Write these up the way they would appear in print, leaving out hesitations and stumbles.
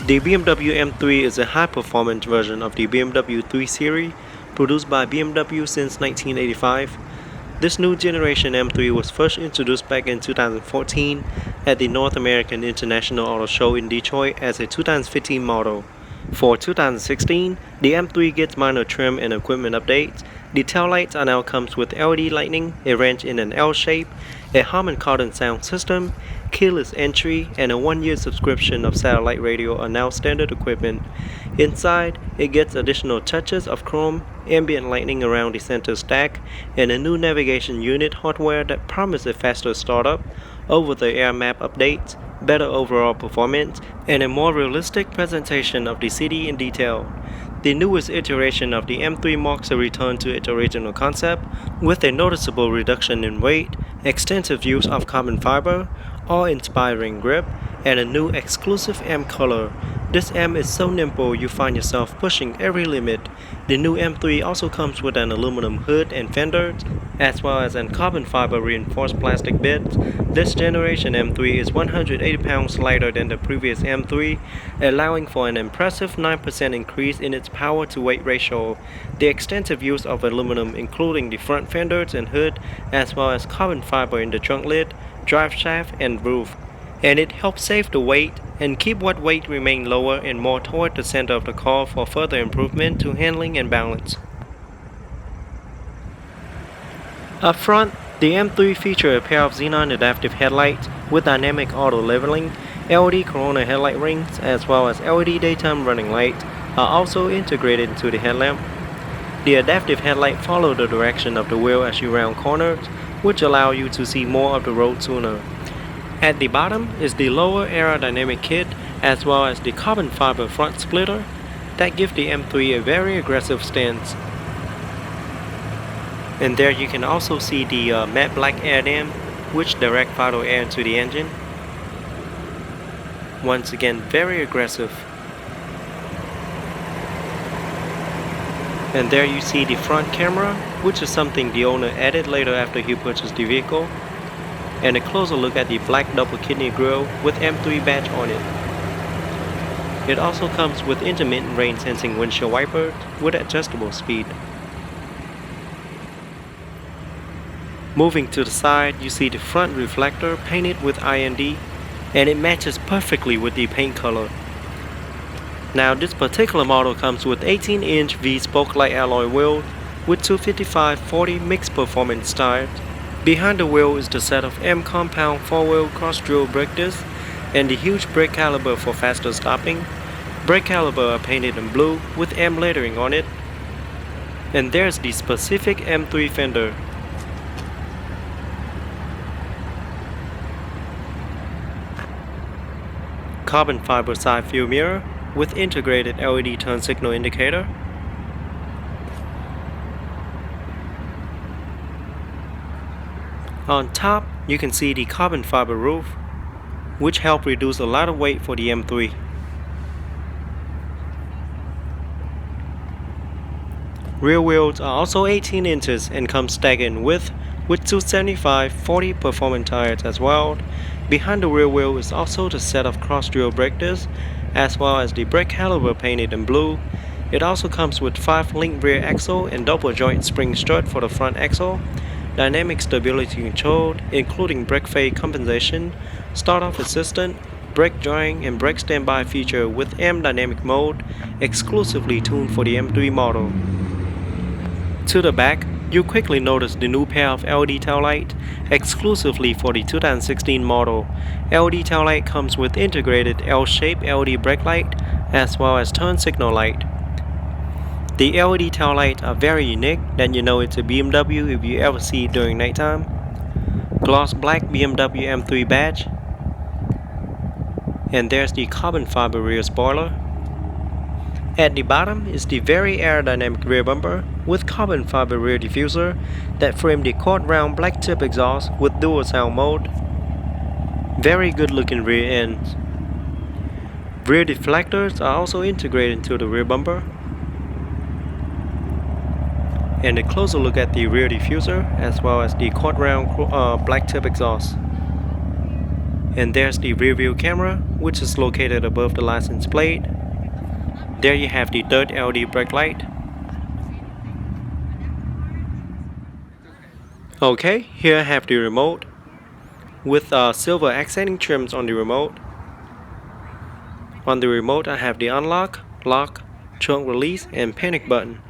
The BMW M3 is a high-performance version of the BMW 3 Series, produced by BMW since 1985. This new generation M3 was first introduced back in 2014 at the North American International Auto Show in Detroit as a 2015 model. For 2016, the M3 gets minor trim and equipment updates. The taillights are now comes with LED lighting, a wrench in an L shape, a Harman Kardon sound system, keyless entry, and a 1-year subscription of satellite radio are now standard equipment. Inside, it gets additional touches of chrome, ambient lighting around the center stack, and a new navigation unit hardware that promises a faster startup, over-the-air map updates, better overall performance, and a more realistic presentation of the city in detail. The newest iteration of the M3 marks a return to its original concept, with a noticeable reduction in weight, extensive use of carbon fiber, awe-inspiring grip, and a new exclusive M color. This M is so nimble you find yourself pushing every limit. The new M3 also comes with an aluminum hood and fenders, as well as a carbon fiber reinforced plastic bed. This generation M3 is 180 pounds lighter than the previous M3, allowing for an impressive 9% increase in its power to weight ratio. The extensive use of aluminum, including the front fenders and hood, as well as carbon fiber in the trunk lid, drive shaft, and roof, and it helps save the weight and keep what weight remain lower and more toward the center of the car for further improvement to handling and balance. Up front, the M3 features a pair of xenon adaptive headlights with dynamic auto leveling. LED corona headlight rings as well as LED daytime running lights are also integrated into the headlamp. The adaptive headlight follow the direction of the wheel as you round corners, which allow you to see more of the road sooner. At the bottom is the lower aerodynamic kit as well as the carbon fiber front splitter that give the M3 a very aggressive stance. And there you can also see the matte black air dam, which direct vital air into the engine. Once again, very aggressive. And there you see the front camera, which is something the owner added later after he purchased the vehicle. And a closer look at the black double kidney grille with M3 badge on it. It also comes with intermittent rain sensing windshield wipers with adjustable speed. Moving to the side, you see the front reflector painted with IND, and it matches perfectly with the paint color. Now this particular model comes with 18-inch V-spoke light alloy wheels with 255/40 mixed performance tires. Behind the wheel is the set of M compound 4-wheel cross-drill brake discs and the huge brake caliper for faster stopping. Brake caliper are painted in blue with M lettering on it. And there's the specific M3 fender. Carbon fiber side view mirror with integrated LED turn signal indicator. On top, you can see the carbon fiber roof, which help reduce a lot of weight for the M3. Rear wheels are also 18 inches and come staggered in width with 275/40 performance tires as well. Behind the rear wheel is also the set of cross-drill brake discs as well as the brake caliper painted in blue. It also comes with 5-link rear axle and double joint spring strut for the front axle. Dynamic stability control, including brake fade compensation, start-off assistant, brake drying, and brake standby feature with M dynamic mode, exclusively tuned for the M3 model. To the back, you quickly notice the new pair of LED taillights, exclusively for the 2016 model. LED taillight comes with integrated L-shaped LED brake light, as well as turn signal light. The LED taillights are very unique, then you know it's a BMW if you ever see it during nighttime. Gloss black BMW M3 badge. And there's the carbon fiber rear spoiler. At the bottom is the very aerodynamic rear bumper with carbon fiber rear diffuser that frame the quad round black tip exhaust with dual sound mode. Very good looking rear ends. Rear deflectors are also integrated into the rear bumper. And a closer look at the rear diffuser as well as the quad round black tip exhaust. And there's the rear view camera, which is located above the license plate. There you have the third LED brake light. Okay, here I have the remote with silver accenting trims on the remote. On the remote I have the unlock, lock, trunk release and panic button.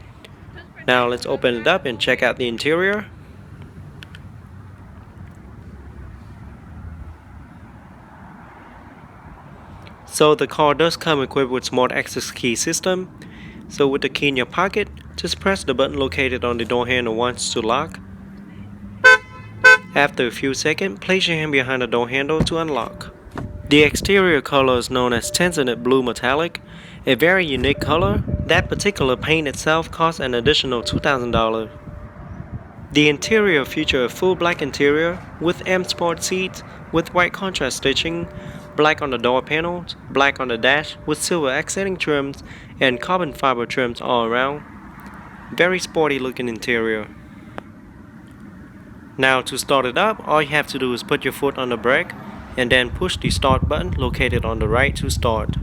Now let's open it up and check out the interior. So the car does come equipped with smart access key system. So with the key in your pocket, just press the button located on the door handle once to lock. After a few seconds, place your hand behind the door handle to unlock. The exterior color is known as Tanzanite Blue Metallic, a very unique color. That particular paint itself costs an additional $2,000. The interior features a full black interior with M Sport seats with white contrast stitching, black on the door panels, black on the dash with silver accenting trims and carbon fiber trims all around. Very sporty looking interior. Now to start it up, all you have to do is put your foot on the brake and then push the start button located on the right to start.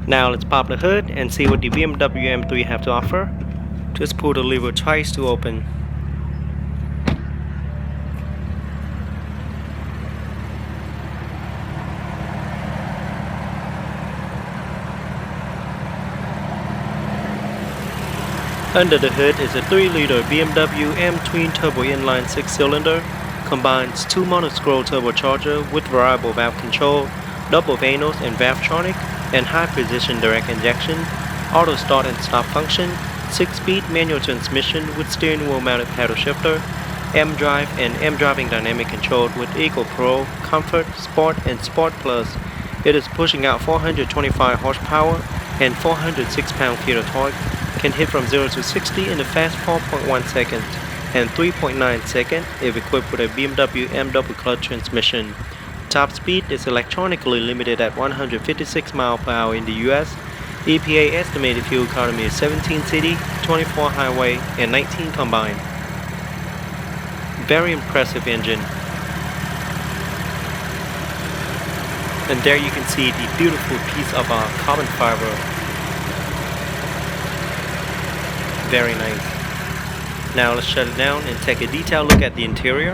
Now let's pop the hood and see what the BMW M3 have to offer. Just pull the lever twice to open. Under the hood is a 3-liter BMW M3 turbo inline 6-cylinder. Combines 2 mono-scroll turbocharger with variable valve control, double vanos and valvetronic, and high-precision direct injection, auto start and stop function, 6-speed manual transmission with steering wheel mounted paddle shifter, M-Drive and M-Driving dynamic control with Eco Pro, Comfort, Sport and Sport Plus. It is pushing out 425 horsepower and 406 pound-feet of torque, can hit from 0 to 60 in a fast 4.1 seconds and 3.9 seconds if equipped with a BMW M double clutch transmission. Top speed is electronically limited at 156 miles per hour in the US. EPA estimated fuel economy is 17 city, 24 highway, and 19 combined. Very impressive engine. And there you can see the beautiful piece of carbon fiber. Very nice. Now let's shut it down and take a detailed look at the interior.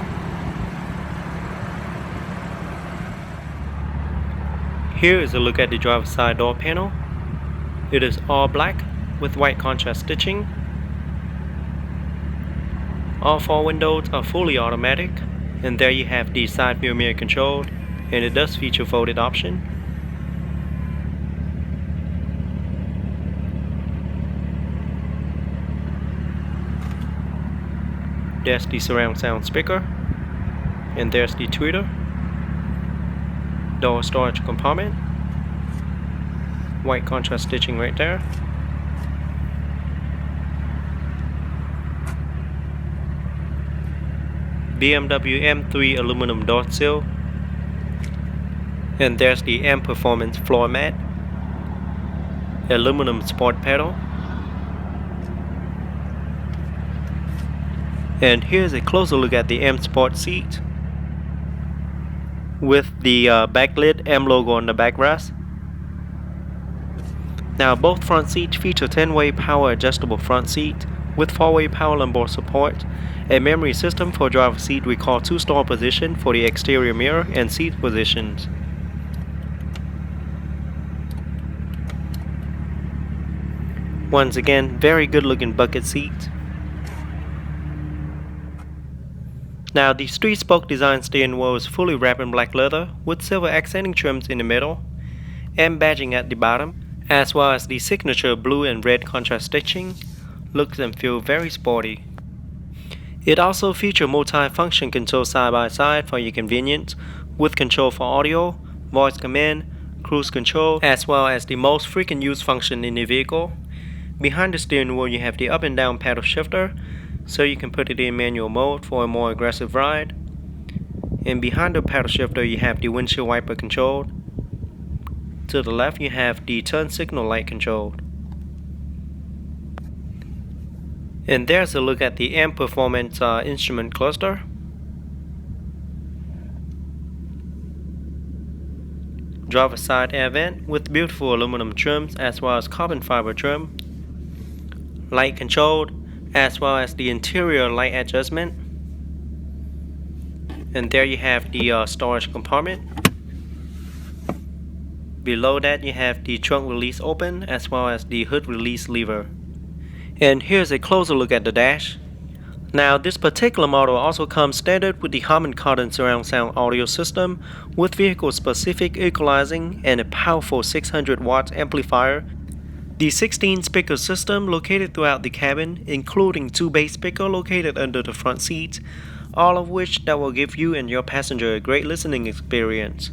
Here is a look at the driver's side door panel. It is all black with white contrast stitching. All 4 windows are fully automatic, and there you have the side view mirror control, and it does feature folded option. There's the surround sound speaker, and there's the tweeter. Door storage compartment, white contrast stitching right there. BMW M3 aluminum door sill, and there's the M Performance floor mat, aluminum sport pedal, and here's a closer look at the M Sport seat with the backlit M logo on the backrest. Now both front seats feature 10-way power adjustable front seat with 4-way power lumbar support, a memory system for driver's seat recall 2-star position for the exterior mirror and seat positions. Once again, very good looking bucket seat. Now the 3-spoke design steering wheel is fully wrapped in black leather with silver accenting trims in the middle and badging at the bottom, as well as the signature blue and red contrast stitching. Looks and feel very sporty. It also features multi-function control side by side for your convenience, with control for audio, voice command, cruise control, as well as the most frequent used function in the vehicle. Behind the steering wheel you have the up and down paddle shifter, so you can put it in manual mode for a more aggressive ride. And behind the paddle shifter you have the windshield wiper control. To the left you have the turn signal light control. And there's a look at the M Performance instrument cluster. Driver side air vent with beautiful aluminum trims as well as carbon fiber trim. Light controlled as well as the interior light adjustment. And there you have the storage compartment. Below that you have the trunk release open as well as the hood release lever. And here's a closer look at the dash. Now this particular model also comes standard with the Harman Kardon surround sound audio system with vehicle specific equalizing and a powerful 600 watts amplifier. The 16 speaker system located throughout the cabin, including 2 bass speakers located under the front seats, all of which that will give you and your passenger a great listening experience.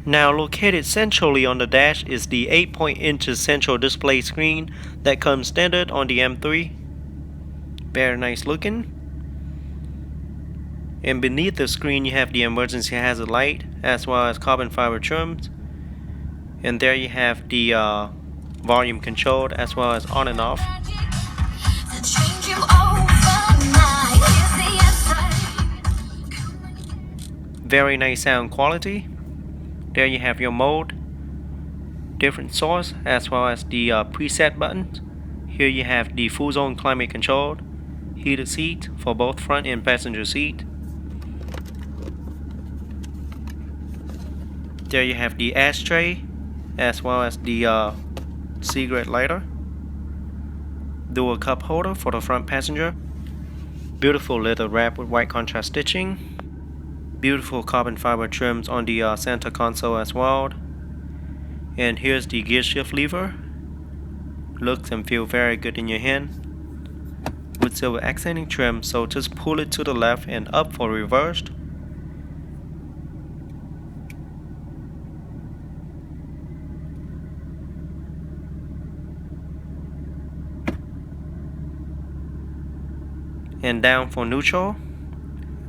Now located centrally on the dash is the 8.8" central display screen that comes standard on the M3. Very nice looking. And beneath the screen you have the emergency hazard light as well as carbon fiber trims. And there you have the volume control as well as on and off. Very nice sound quality. There you have your mode, different source as well as the preset buttons. Here you have the full zone climate control, heated seat for both front and passenger seat. There you have the ashtray as well as the cigarette lighter. Dual cup holder for the front passenger. Beautiful leather wrap with white contrast stitching. Beautiful carbon fiber trims on the center console as well. And here's the gear shift lever. Looks and feels very good in your hand. With silver accenting trim, so just pull it to the left and up for reversed. And down for neutral.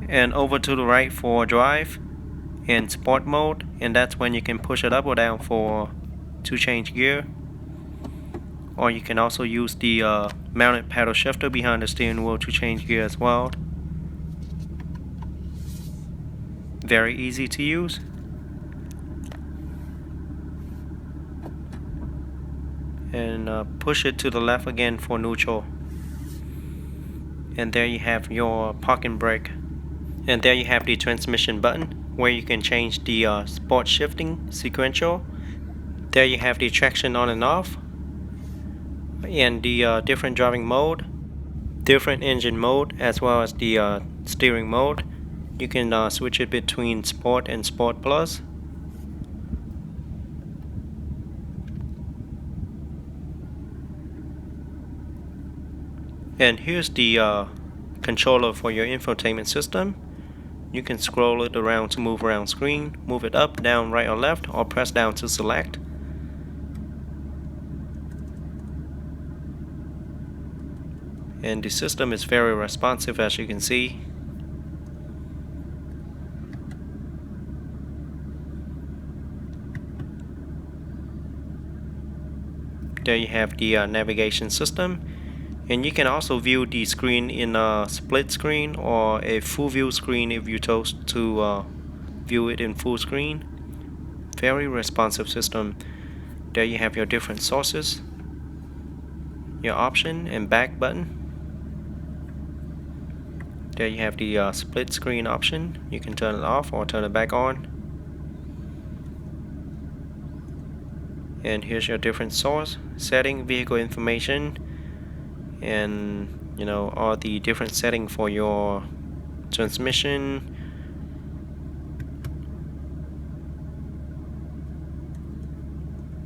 And over to the right for drive and sport mode, and that's when you can push it up or down to change gear. Or you can also use the mounted paddle shifter behind the steering wheel to change gear as well. Very easy to use. And push it to the left again for neutral. And there you have your parking brake. And there you have the transmission button where you can change the sport shifting sequential. There you have the traction on and off and the different driving mode, different engine mode as well as the steering mode. You can switch it between sport and sport plus. And here's the controller for your infotainment system. You can scroll it around to move around screen, move it up, down, right or left, or press down to select. And the system is very responsive, as you can see. There you have the navigation system. And you can also view the screen in a split screen or a full view screen if you chose to view it in full screen. Very responsive system. There you have your different sources, your option and back button. There you have the split screen option. You can turn it off or turn it back on. And here's your different source, setting, vehicle information, and all the different settings for your transmission.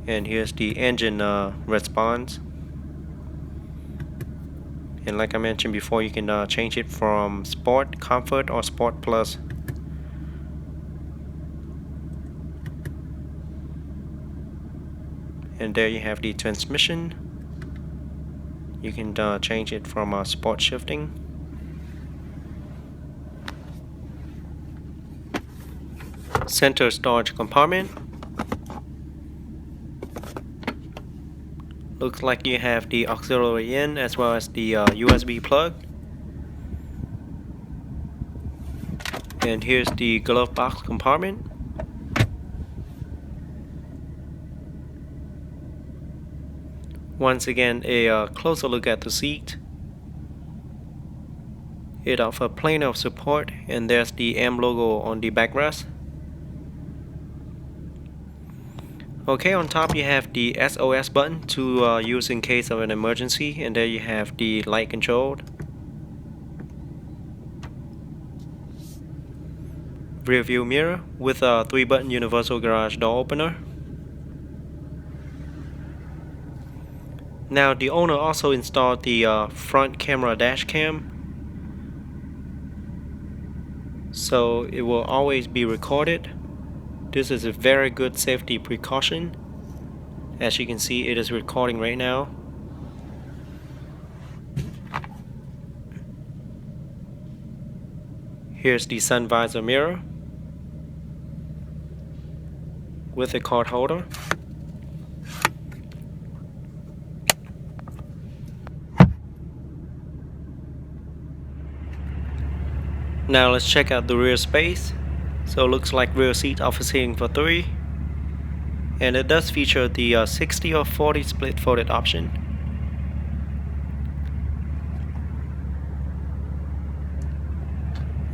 And here's the engine response. And like I mentioned before, you can change it from Sport, Comfort, or Sport Plus. And there you have the transmission. You can change it from sport shifting. Center storage compartment. Looks like you have the auxiliary in as well as the USB plug. And here's the glove box compartment. Once again, a closer look at the seat. It offers plenty of support, and there's the M logo on the backrest. Okay, on top you have the SOS button to use in case of an emergency, and there you have the light control. Rear view mirror with a 3-button universal garage door opener. Now the owner also installed the front camera dash cam, so it will always be recorded. This is a very good safety precaution. As you can see, it is recording right now. Here's the sun visor mirror with a card holder. Now let's check out the rear space. So it looks like rear seat offers seating for 3, and it does feature the 60 or 40 split folded option.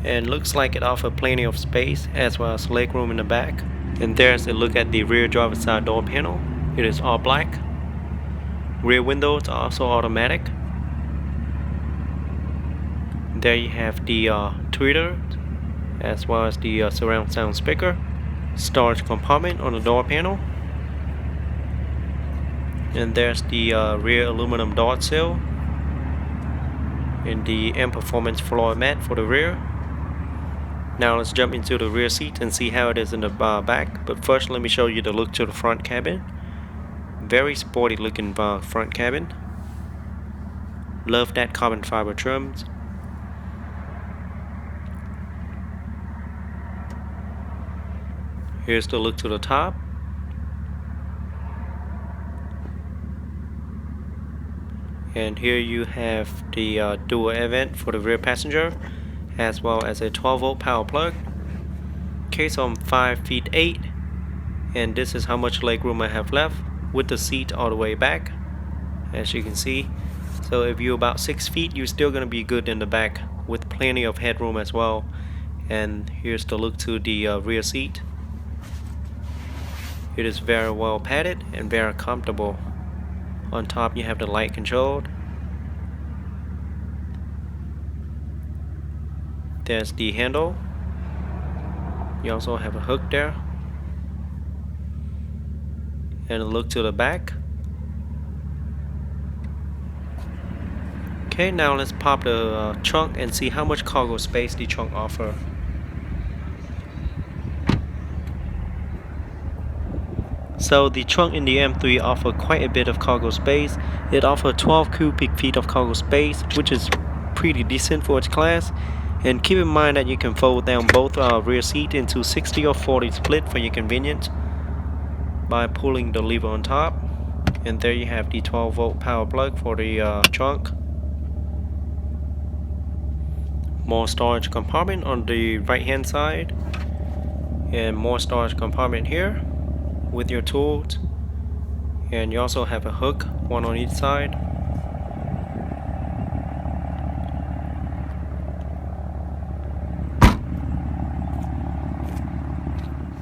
And looks like it offers plenty of space as well as legroom in the back. And there's a look at the rear driver's side door panel. It is all black. Rear windows are also automatic. There you have the tweeter as well as the surround sound speaker. Storage compartment on the door panel. And there's the rear aluminum door sill and the M Performance floor mat for the rear. Now let's jump into the rear seat and see how it is in the back. But first let me show you the look to the front cabin. Very sporty looking front cabin. Love that carbon fiber trims. Here's the look to the top. And here you have the dual air vent for the rear passenger, as well as a 12-volt power plug. Okay, so I'm 5'8", and this is how much legroom I have left with the seat all the way back, as you can see. So if you're about 6 feet, you're still gonna be good in the back with plenty of headroom as well. And here's the look to the rear seat. It is very well padded and very comfortable. On top you have the light control. There's the handle. You also have a hook there. And a look to the back. Okay, now let's pop the trunk and see how much cargo space the trunk offers. So the trunk in the M3 offers quite a bit of cargo space. It offers 12 cubic feet of cargo space, which is pretty decent for its class. And keep in mind that you can fold down both rear seat into 60 or 40 split for your convenience by pulling the lever on top. And there you have the 12-volt power plug for the trunk. More storage compartment on the right hand side, and more storage compartment here with your tools. And you also have a hook, one on each side.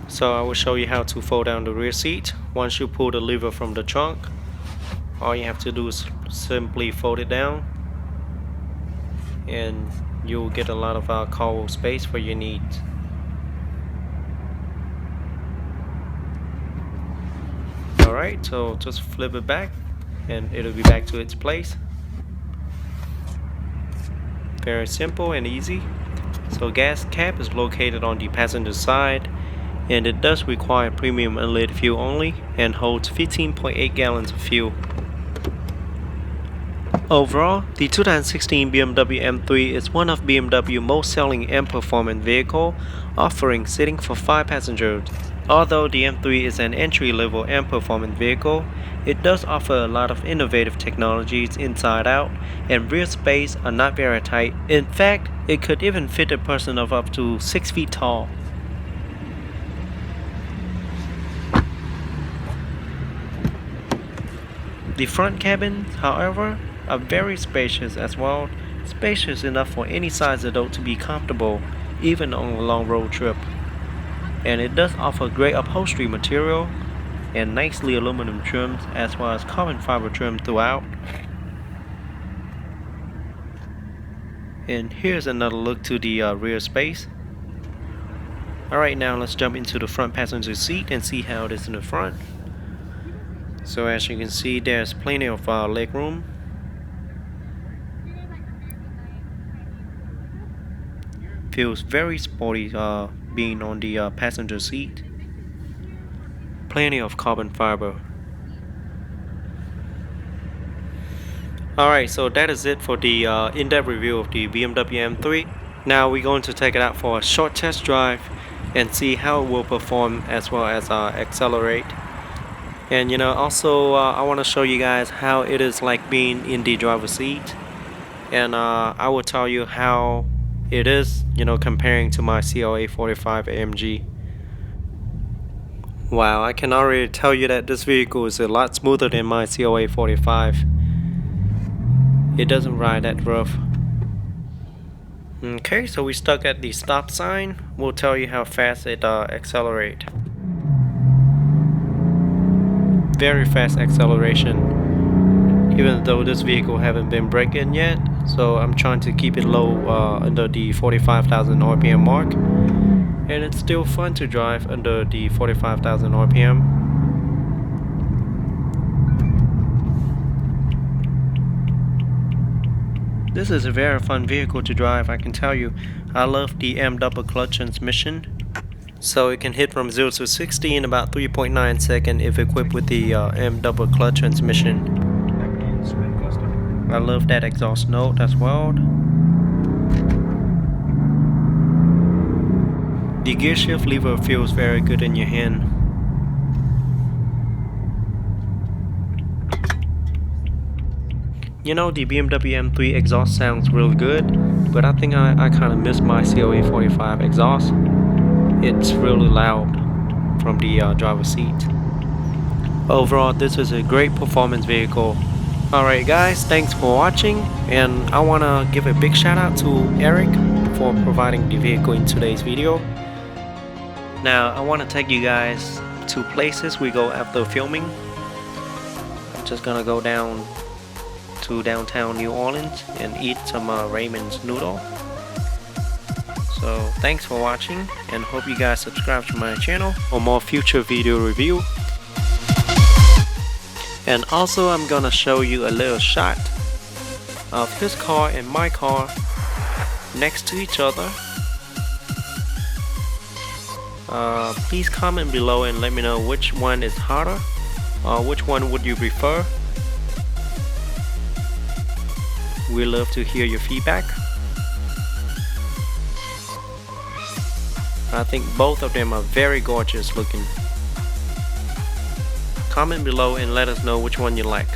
So I will show you how to fold down the rear seat. Once you pull the lever from the trunk, all you have to do is simply fold it down. and you'll get a lot of cargo space for your needs. Alright, so just flip it back and it'll be back to its place. Very simple and easy. So gas cap is located on the passenger side, and it does require premium unleaded fuel only and holds 15.8 gallons of fuel. Overall, the 2016 BMW M3 is one of BMW's most selling and performant vehicle, offering seating for 5 passengers. Although the M3 is an entry-level and performant vehicle, it does offer a lot of innovative technologies inside out, and rear space are not very tight. In fact, it could even fit a person of up to 6 feet tall. The front cabins, however, are very spacious as well, spacious enough for any size adult to be comfortable, even on a long road trip. And it does offer great upholstery material and nicely aluminum trims as well as carbon fiber trim throughout. And here's another look to the rear space. Alright, now let's jump into the front passenger seat and see how it is in the front. So as you can see, there's plenty of leg room. Feels very sporty being on the passenger seat. Plenty of carbon fiber. Alright, so that is it for the in-depth review of the BMW M3. Now we're going to take it out for a short test drive and see how it will perform as well as accelerate. And also I want to show you guys how it is like being in the driver's seat, and I will tell you how it is, comparing to my CLA 45 AMG. Wow, I can already tell you that this vehicle is a lot smoother than my CLA 45. It doesn't ride that rough. Okay, so we stuck at the stop sign. We'll tell you how fast it accelerates. Very fast acceleration, even though this vehicle haven't been braking yet, so I'm trying to keep it low under the 45,000 RPM mark, and it's still fun to drive under the 45,000 RPM. This is a very fun vehicle to drive, I can tell you. I love the M double clutch transmission. So it can hit from 0 to 60 in about 3.9 seconds if equipped with the M double clutch transmission. I love that exhaust note as well. The gear shift lever feels very good in your hand. The BMW M3 exhaust sounds really good, but I think I kind of miss my CLA 45 exhaust. It's really loud from the driver's seat. Overall, this is a great performance vehicle. Alright guys, thanks for watching, and I want to give a big shout out to Eric for providing the vehicle in today's video. Now I want to take you guys to places we go after filming. I'm just gonna go down to downtown New Orleans and eat some Raymond's noodle. So thanks for watching, and hope you guys subscribe to my channel for more future video review. And also I'm gonna show you a little shot of his car and my car next to each other. Please comment below and let me know which one is hotter, or which one would you prefer. We love to hear your feedback. I think both of them are very gorgeous looking. Comment below and let us know which one you like.